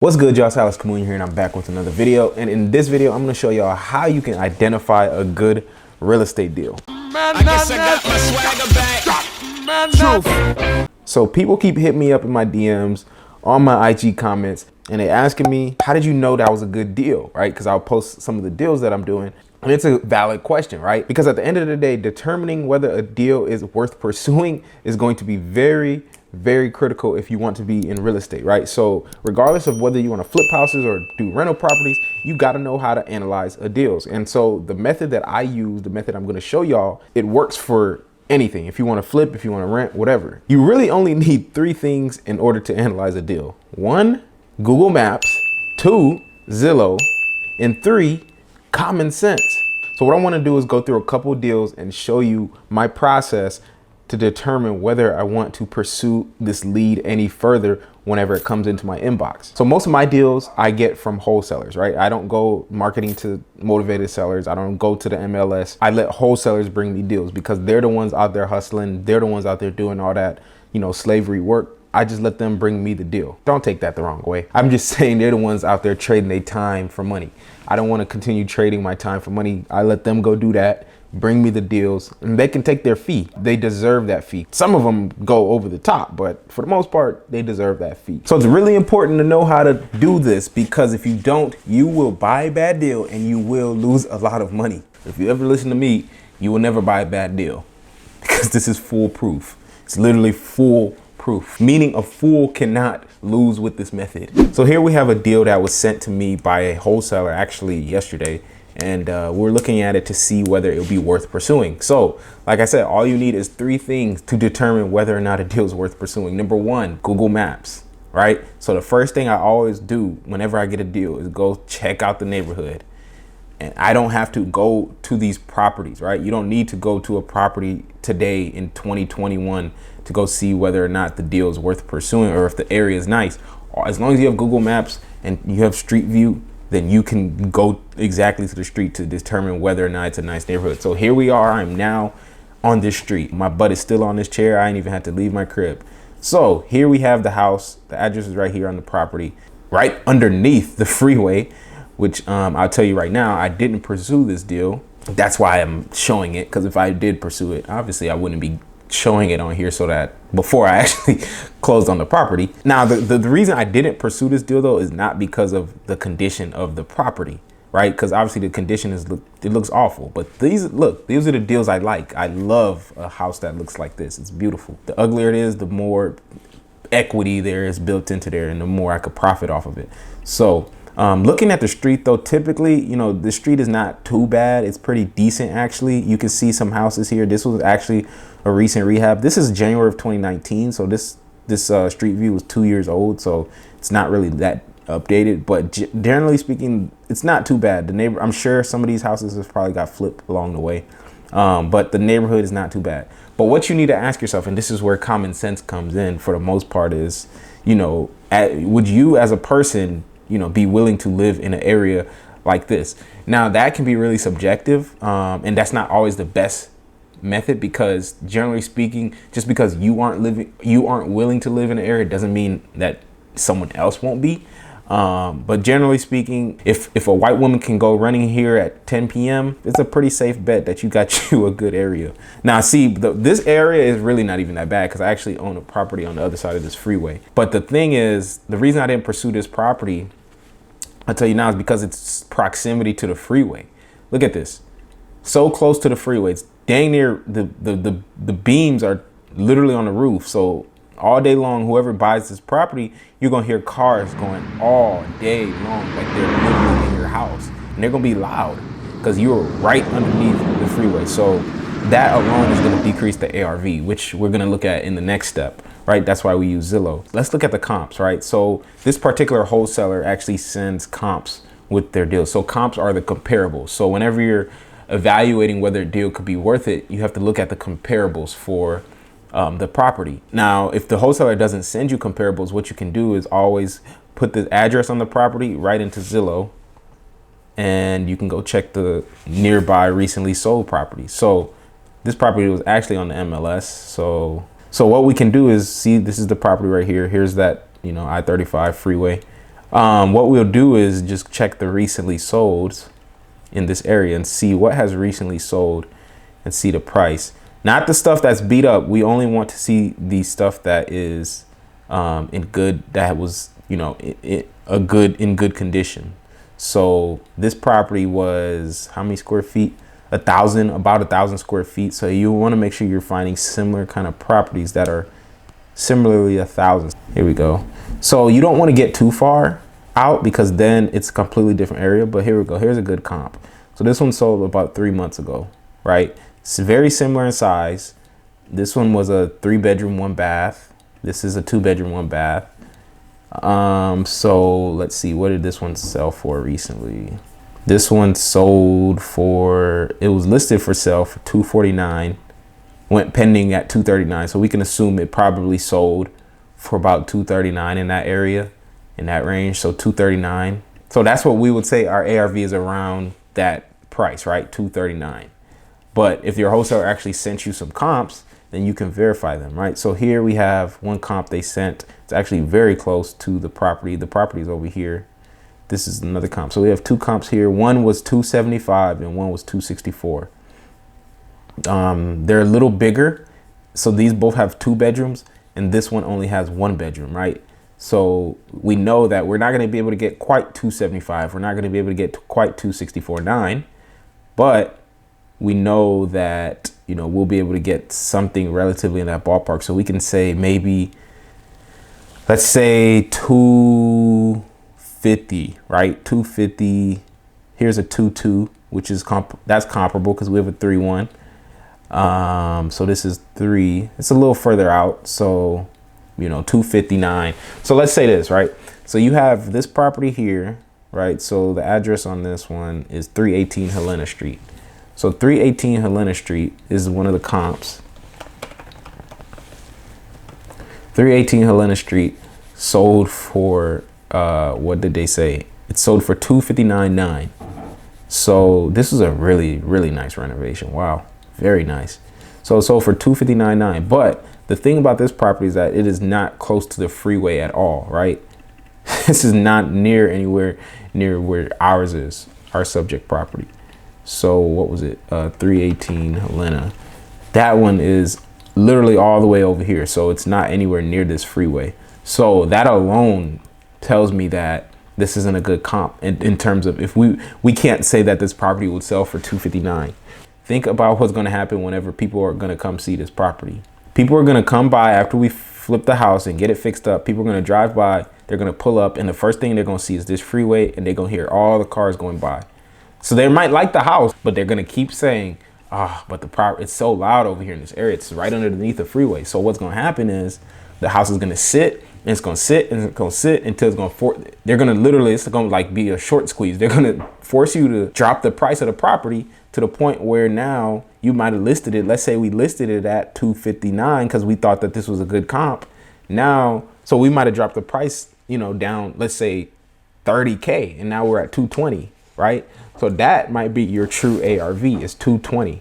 What's good, y'all? It's Alex Kamoon here, and I'm back with another video. And in this video, I'm going to show y'all how you can identify a good real estate deal. I guess I got my swagger back. Truth. So people keep hitting me up in my DMs, on my IG comments, and they asking me, how did you know that was a good deal, right? Because I'll post some of the deals that I'm doing. And it's a valid question, right? Because at the end of the day, determining whether a deal is worth pursuing is going to be very critical if you want to be in real estate, right? So regardless of whether you want to flip houses or do rental properties, you got to know how to analyze a deals. And so the method that I use, the method I'm going to show y'all, it works for anything. If you want to flip, if you want to rent, whatever. You really only need three things in order to analyze a deal. 1, Google Maps. 2, Zillow. And 3, common sense. So what I want to do is go through a couple of deals and show you my process to determine whether I want to pursue this lead any further whenever it comes into my inbox. So most of my deals I get from wholesalers, right? I don't go marketing to motivated sellers. I don't go to the MLS. I let wholesalers bring me deals because they're the ones out there hustling. They're the ones out there doing all that, slavery work. I just let them bring me the deal. Don't take that the wrong way. I'm just saying they're the ones out there trading their time for money. I don't want to continue trading my time for money. I let them go do that, bring me the deals, and they can take their fee. They deserve that fee. Some of them go over the top, but for the most part, they deserve that fee. So it's really important to know how to do this, because if you don't, you will buy a bad deal and you will lose a lot of money. If you ever listen to me, you will never buy a bad deal, because this is foolproof. It's literally foolproof, meaning a fool cannot lose with this method. So here we have a deal that was sent to me by a wholesaler actually yesterday. And we're looking at it to see whether it'll be worth pursuing. So like I said, all you need is 3 things to determine whether or not a deal is worth pursuing. Number 1, Google Maps, right? So the first thing I always do whenever I get a deal is go check out the neighborhood. And I don't have to go to these properties, right? You don't need to go to a property today in 2021 to go see whether or not the deal is worth pursuing or if the area is nice. As long as you have Google Maps and you have Street View, then you can go exactly to the street to determine whether or not it's a nice neighborhood. So here we are, I'm now on this street. My butt is still on this chair. I ain't even had to leave my crib. So here we have the house. The address is right here on the property, right underneath the freeway, which I'll tell you right now, I didn't pursue this deal. That's why I'm showing it, because if I did pursue it, obviously I wouldn't be showing it on here so that before I actually closed on the property. Now, the reason I didn't pursue this deal though is not because of the condition of the property, right? Because obviously the condition it looks awful, but these are the deals I like. I love a house that looks like this. It's beautiful. The uglier it is, the more equity there is built into there and the more I could profit off of it. So looking at the street though, typically, the street is not too bad. It's pretty decent actually. You can see some houses here. This was actually a recent rehab. This is January of 2019. So this Street View was 2 years old. So it's not really that updated, but generally speaking, it's not too bad. I'm sure some of these houses have probably got flipped along the way. But the neighborhood is not too bad. But what you need to ask yourself, and this is where common sense comes in for the most part, is, would you as a person, be willing to live in an area like this? Now that can be really subjective, and that's not always the best method, because generally speaking, just because you aren't willing to live in an area doesn't mean that someone else won't be. But generally speaking, if a white woman can go running here at 10 p.m., it's a pretty safe bet that you got you a good area. Now, see, this area is really not even that bad because I actually own a property on the other side of this freeway. But the thing is, the reason I didn't pursue this property, I'll tell you now, is because it's proximity to the freeway. Look at this. So close to the freeway. It's dang near the beams are literally on the roof. So all day long, whoever buys this property, you're gonna hear cars going all day long, like they're literally in your house, and they're gonna be loud because you're right underneath the freeway. So that alone is gonna decrease the ARV, which we're gonna look at in the next step, right? That's why we use Zillow. Let's look at the comps, right? So this particular wholesaler actually sends comps with their deals. So comps are the comparables. So whenever you're evaluating whether a deal could be worth it, you have to look at the comparables for the property. Now, if the wholesaler doesn't send you comparables, what you can do is always put the address on the property right into Zillow, and you can go check the nearby recently sold property. So this property was actually on the MLS. So what we can do is see, this is the property right here. Here's that, I-35 freeway. What we'll do is just check the recently solds in this area and see what has recently sold and see the price. Not the stuff that's beat up. We only want to see the stuff that is in good, that was, you know, in good condition. So this property was how many square feet? About 1,000 square feet. So you want to make sure you're finding similar kind of properties that are similarly 1,000. Here we go. So you don't want to get too far out because then it's a completely different area. But here we go. Here's a good comp. So this one sold about 3 months ago, right? It's very similar in size. This one was a 3-bedroom, 1 bath. This is a 2-bedroom, 1 bath. So let's see, what did this one sell for recently? This one sold for, it was listed for sale for $249, went pending at $239. So we can assume it probably sold for about $239 in that area, in that range. So $239. So that's what we would say our ARV is around that price, right? $239. But if your wholesaler actually sent you some comps, then you can verify them, right? So here we have one comp they sent. It's actually very close to the property. The property is over here. This is another comp. So we have 2 comps here. One was $275 and one was $264. They're a little bigger. So these both have 2 bedrooms and this one only has 1 bedroom, right? So we know that we're not going to be able to get quite $275. We're not going to be able to get to quite $264.9, but we know that, you know, we'll be able to get something relatively in that ballpark. So we can say maybe, let's say 250, right? 250. Here's a 2.2, which is that's comparable because we have a 3.1. So this is 3. It's a little further out. So, you know, 259. So let's say this, right? So you have this property here, right? So the address on this one is 318 Helena Street. So 318 Helena Street is one of the comps. 318 Helena Street sold for, what did they say? It sold for $259.9. So this is a really, really nice renovation. Wow, very nice. So it sold for $259.9. But the thing about this property is that it is not close to the freeway at all, right? This is not anywhere near where ours is, our subject property. So what was it? 318 Helena. That one is literally all the way over here. So it's not anywhere near this freeway. So that alone tells me that this isn't a good comp in terms of, if we can't say that this property would sell for $259. Think about what's going to happen whenever people are going to come see this property. People are going to come by after we flip the house and get it fixed up. People are going to drive by. They're going to pull up. And the first thing they're going to see is this freeway. And they're going to hear all the cars going by. So they might like the house, but they're going to keep saying, but the property, it's so loud over here in this area. It's right underneath the freeway. So what's going to happen is the house is going to sit and it's going to sit and it's going to sit until it's going to, they're going to literally, it's going to like be a short squeeze. They're going to force you to drop the price of the property to the point where now you might have listed it. Let's say we listed it at $259 because we thought that this was a good comp. Now, so we might have dropped the price, you know, down, let's say $30K, and now we're at $220, right? So that might be your true ARV is $220.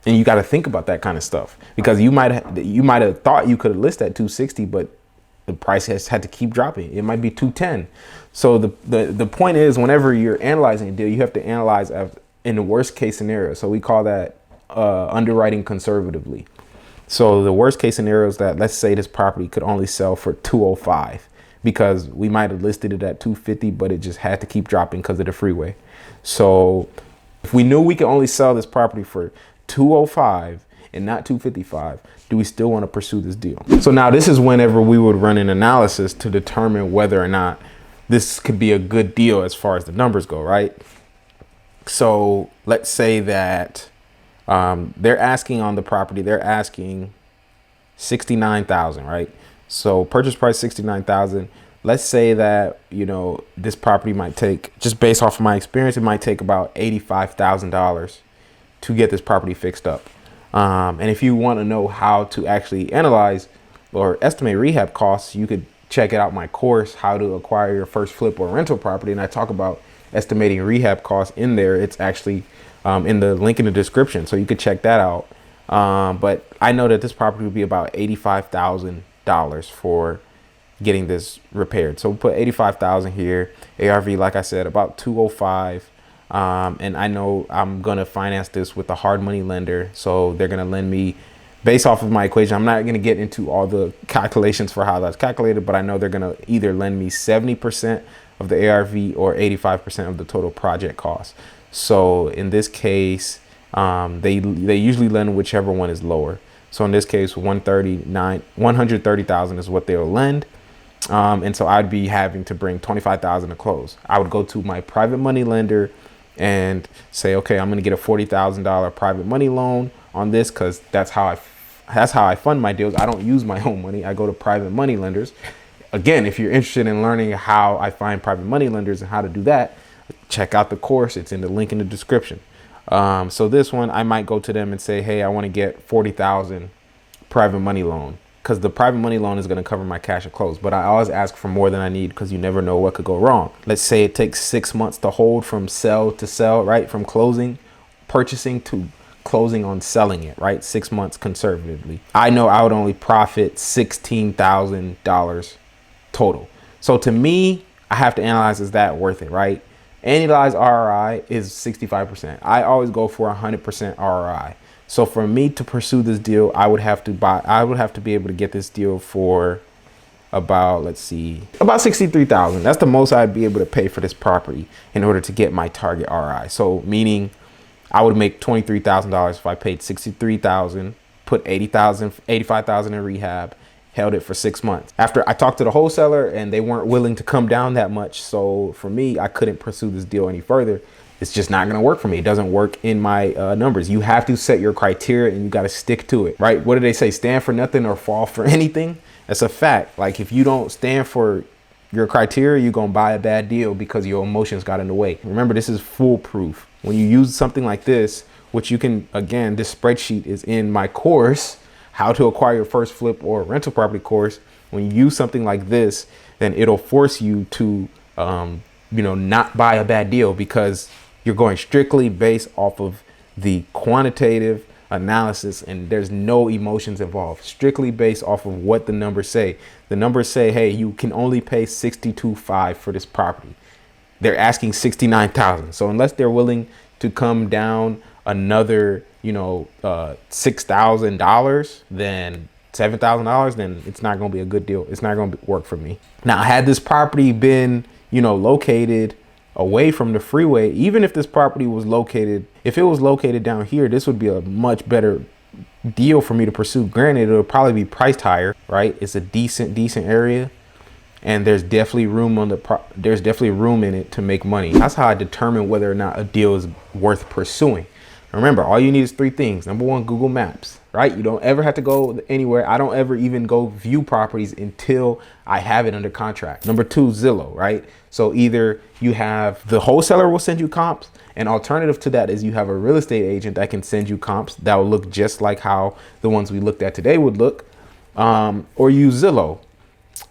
And you got to think about that kind of stuff because you might have thought you could have listed at $260, but the price has had to keep dropping. It might be $210. So the point is, whenever you're analyzing a deal, you have to analyze in the worst case scenario. So we call that underwriting conservatively. So the worst case scenario is that, let's say this property could only sell for $205 because we might have listed it at $250, but it just had to keep dropping because of the freeway. So if we knew we could only sell this property for $205 and not $255, do we still want to pursue this deal? So now this is whenever we would run an analysis to determine whether or not this could be a good deal as far as the numbers go, right? So let's say that they're asking on the property, they're asking $69,000, right? So purchase price $69,000. Let's say that, you know, this property might take, just based off of my experience, it might take about $85,000 to get this property fixed up. And if you want to know how to actually analyze or estimate rehab costs, you could check out my course, How to Acquire Your First Flip or Rental Property. And I talk about estimating rehab costs in there. It's actually in the link in the description, so you could check that out. But I know that this property would be about $85,000 for getting this repaired. So we'll put 85,000 here. ARV, like I said, about 205. And I know I'm gonna finance this with a hard money lender, so they're gonna lend me based off of my equation. I'm not gonna get into all the calculations for how that's calculated, but I know they're gonna either lend me 70% of the ARV or 85% of the total project cost. So in this case, they usually lend whichever one is lower. So in this case, 130,000 is what they'll lend. And so I'd be having to bring 25,000 to close. I would go to my private money lender and say, okay, I'm gonna get a $40,000 private money loan on this, because that's how I fund my deals. I don't use my own money. I go to private money lenders. Again, if you're interested in learning how I find private money lenders and how to do that, check out the course. It's in the link in the description. So this one, I might go to them and say, hey, I want to get 40,000 private money loan, because the private money loan is going to cover my cash at close. But I always ask for more than I need, because you never know what could go wrong. Let's say it takes 6 months to hold from sell to sell, right? From purchasing to closing on selling it, right? 6 months conservatively. I know I would only profit $16,000 total. So to me, I have to analyze, is that worth it, right? Annualized ROI is 65%. I always go for 100% ROI. So for me to pursue this deal, I would have to be able to get this deal for about, let's see, about 63,000. That's the most I'd be able to pay for this property in order to get my target ROI. So meaning I would make $23,000 if I paid 63,000, put 85,000 in rehab, held it for 6 months. After I talked to the wholesaler and they weren't willing to come down that much. So for me, I couldn't pursue this deal any further. It's just not gonna work for me. It doesn't work in my numbers. You have to set your criteria and you gotta stick to it, right? What do they say? Stand for nothing or fall for anything. That's a fact. Like if you don't stand for your criteria, you're gonna buy a bad deal because your emotions got in the way. Remember, this is foolproof. When you use something like this, which you can, again, this spreadsheet is in my course, How to Acquire Your First Flip or Rental Property course. When you use something like this, then it'll force you to, not buy a bad deal, because you're going strictly based off of the quantitative analysis and there's no emotions involved. Strictly based off of what the numbers say. The numbers say, hey, you can only pay $62,500 for this property. They're asking $69,000. So unless they're willing to come down another, $6,000, then $7,000, then it's not going to be a good deal. It's not going to work for me. Now, had this property been, located away from the freeway, even if this property was located, if it was located down here, this would be a much better deal for me to pursue. Granted, it'll probably be priced higher, right? It's a decent area. And there's definitely room in it to make money. That's how I determine whether or not a deal is worth pursuing. Remember, all you need is 3 things. Number 1, Google Maps, right? You don't ever have to go anywhere. I don't ever even go view properties until I have it under contract. Number 2, Zillow, right? So either you have the wholesaler will send you comps. An alternative to that is you have a real estate agent that can send you comps that will look just like how the ones we looked at today would look, or use Zillow.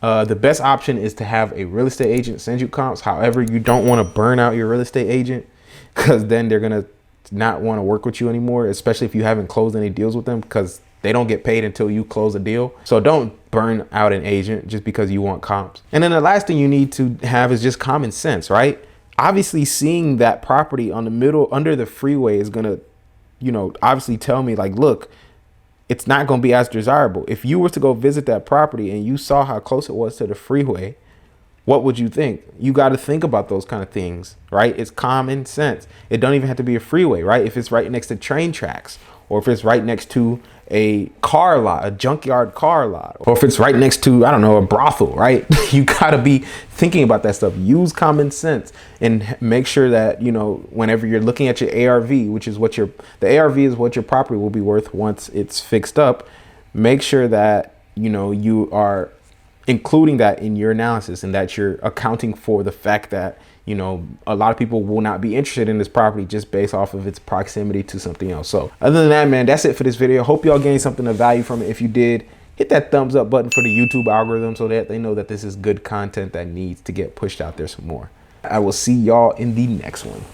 The best option is to have a real estate agent send you comps. However, you don't want to burn out your real estate agent, because then they're going to not want to work with you anymore, especially if you haven't closed any deals with them, because they don't get paid until you close a deal. So don't burn out an agent just because you want comps. And then the last thing you need to have is just common sense, right? Obviously, seeing that property on the middle under the freeway is going to, obviously tell me like, look, it's not going to be as desirable. If you were to go visit that property and you saw how close it was to the freeway, what would you think? You got to think about those kind of things, right? It's common sense. It don't even have to be a freeway, right? If it's right next to train tracks, or if it's right next to a car lot, a junkyard car lot, or if it's right next to, I don't know, a brothel, right? You got to be thinking about that stuff. Use common sense and make sure that, whenever you're looking at your ARV, which is what the ARV is what your property will be worth once it's fixed up. Make sure that, you are including that in your analysis, and that you're accounting for the fact that, a lot of people will not be interested in this property just based off of its proximity to something else. So other than that, man, that's it for this video. Hope y'all gained something of value from it. If you did, hit that thumbs up button for the YouTube algorithm so that they know that this is good content that needs to get pushed out there some more. I will see y'all in the next one.